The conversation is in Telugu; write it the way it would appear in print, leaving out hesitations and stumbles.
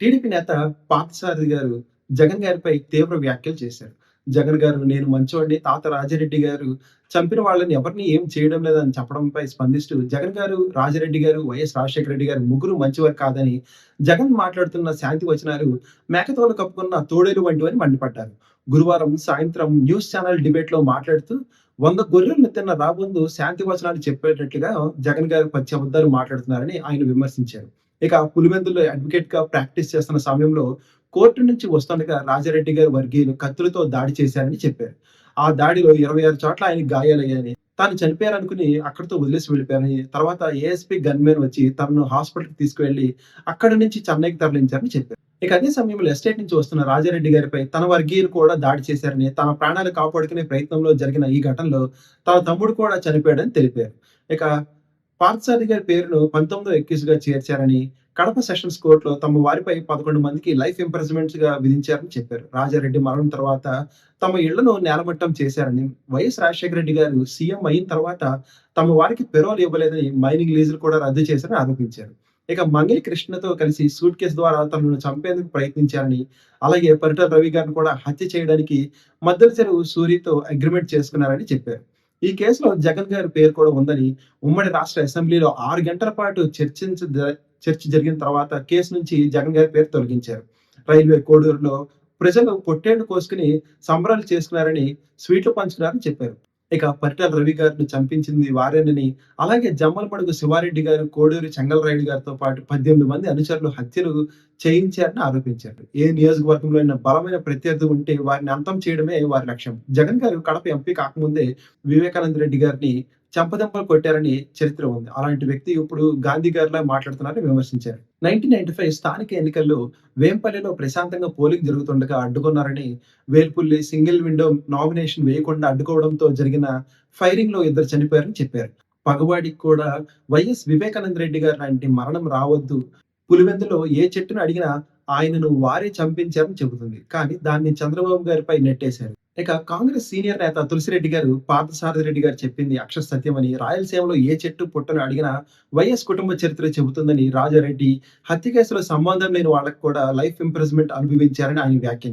టీడీపీ నేత పార్థసారథి గారు జగన్ గారిపై తీవ్ర వ్యాఖ్యలు చేశారు. జగన్ గారు నేను మంచోడిని, తాత రాజిరెడ్డి గారు చంపిన వాళ్ళని ఎవరిని ఏం చేయడం లేదని చెప్పడంపై స్పందిస్తూ జగన్ గారు, రాజిరెడ్డి గారు, వైఎస్ రాజశేఖర రెడ్డి గారు ముగ్గురు మంచివారు కాదని, జగన్ మాట్లాడుతున్న శాంతి వచనాలు మేకతోలు కప్పుకున్న తోడేలు వంటివని మండిపడ్డారు. గురువారం సాయంత్రం న్యూస్ ఛానల్ డిబేట్‌లో మాట్లాడుతూ 100 గొర్రెలను తిన్న రాబందు శాంతి వచనాలు చెప్పేటట్లుగా జగన్ గారు పచ్చి అబద్ధాలు మాట్లాడుతున్నారని ఆయన విమర్శించారు. ఇక పులివెందుల్లో అడ్వకేట్‌గా ప్రాక్టీస్ చేస్తున్న సమయంలో కోర్టు నుంచి వస్తుండగా రాజారెడ్డి గారి వర్గీయులు కత్తులతో దాడి చేశారని చెప్పారు. ఆ దాడిలో 26 చోట్ల ఆయనకి గాయాలయ్యాయని, తాను చనిపోయారనుకుని అక్కడితో వదిలేసి వెళ్ళిపోయారని, తర్వాత ఏఎస్పీ గన్‌మెన్ వచ్చి తనను హాస్పిటల్‌కి తీసుకువెళ్ళి అక్కడి నుంచి చెన్నైకి తరలించారని చెప్పారు. ఇక అదే సమయంలో ఎస్టేట్ నుంచి వస్తున్న రాజారెడ్డి గారిపై తన వర్గీయులు కూడా దాడి చేశారని, తన ప్రాణాలు కాపాడుకునే ప్రయత్నంలో జరిగిన ఈ ఘటనలో తన తమ్ముడు కూడా చనిపోయాడని తెలిపారు. ఇక పార్థసారథి గారి పేరును 19వ ఎక్యూజ్‌గా చేర్చారని, కడప సెషన్స్ కోర్టులో తమ వారిపై 11 మందికి లైఫ్ ఇంప్రిజన్‌మెంట్స్‌గా విధించారని చెప్పారు. రాజారెడ్డి మరణం తర్వాత తమ ఇళ్లను నేలమట్టం చేశారని, వైఎస్ రాజశేఖర రెడ్డి గారు సీఎం అయిన తర్వాత తమ వారికి పెరోల్ ఇవ్వలేదని, మైనింగ్ లీజులు కూడా రద్దు చేశారని ఆరోపించారు. ఇక మంగళి కృష్ణతో కలిసి సూట్‌కేస్ ద్వారా తనను చంపేందుకు ప్రయత్నించారని, అలాగే పరిటాల రవి గారిని కూడా హత్య చేయడానికి మద్దెల చెరువు సూరితో అగ్రీమెంట్ చేసుకున్నారని చెప్పారు. ఈ కేసులో జగన్ గారి పేరు కూడా ఉందని, ఉమ్మడి రాష్ట్ర అసెంబ్లీలో 6 గంటల పాటు చర్చ జరిగిన తర్వాత కేసు నుంచి జగన్ గారి పేరు తొలగించారు. రైల్వే కోడూరులో ప్రజలు పొట్టేళ్లు కోసుకొని సంబరాలు చేసుకున్నారని, స్వీట్లు పంచుకున్నారని చెప్పారు. ఇక పరిటాల రవి గారిని చంపించింది వారేనని, అలాగే జమ్మలమడుగు శివారెడ్డి గారు, కోడూరి చెంగల్రాయుడు గారితో పాటు 18 మంది అనుచరులు హత్యలు చేయించారని ఆరోపించారు. ఏ నియోజకవర్గంలో అయినా బలమైన ప్రత్యర్థి ఉంటే వారిని అంతం చేయడమే వారి లక్ష్యం. జగన్ గారు కడప ఎంపీ కాకముందే వివేకానంద రెడ్డి గారిని చెంపదెబ్బలు కొట్టారని చరిత్ర ఉంది. అలాంటి వ్యక్తి ఇప్పుడు గాంధీ గారిలా మాట్లాడుతున్నారని విమర్శించారు. 1995 స్థానిక ఎన్నికల్లో వేంపల్లిలో ప్రశాంతంగా పోలింగ్ జరుగుతుండగా అడ్డుకున్నారని, వేల్పుల్లి సింగిల్ విండో నామినేషన్ వేయకుండా అడ్డుకోవడంతో జరిగిన ఫైరింగ్‌లో ఇద్దరు చనిపోయారని చెప్పారు. పగవాడికి కూడా వైఎస్ వివేకానంద రెడ్డి గారి లాంటి మరణం రావద్దు. పులివెందులో ఏ చెట్టును అడిగినా ఆయనను వారే చంపించారని చెబుతుంది. కానీ దాన్ని చంద్రబాబు గారిపై నెట్టేశారు. ఇక కాంగ్రెస్ సీనియర్ నేత తులసిరెడ్డి గారు, పార్థసారథి రెడ్డి గారు చెప్పింది అక్షర సత్యమని, రాయలసీమలో ఏ చెట్టు పుట్టను అడిగినా వైఎస్ కుటుంబ చరిత్ర చెబుతుందని, రాజారెడ్డి హత్య కేసులో సంబంధం లేని వాళ్ళకి కూడా లైఫ్ ఇంప్రిజన్మెంట్ అనుభవించారని ఆయన వ్యాఖ్యానించారు.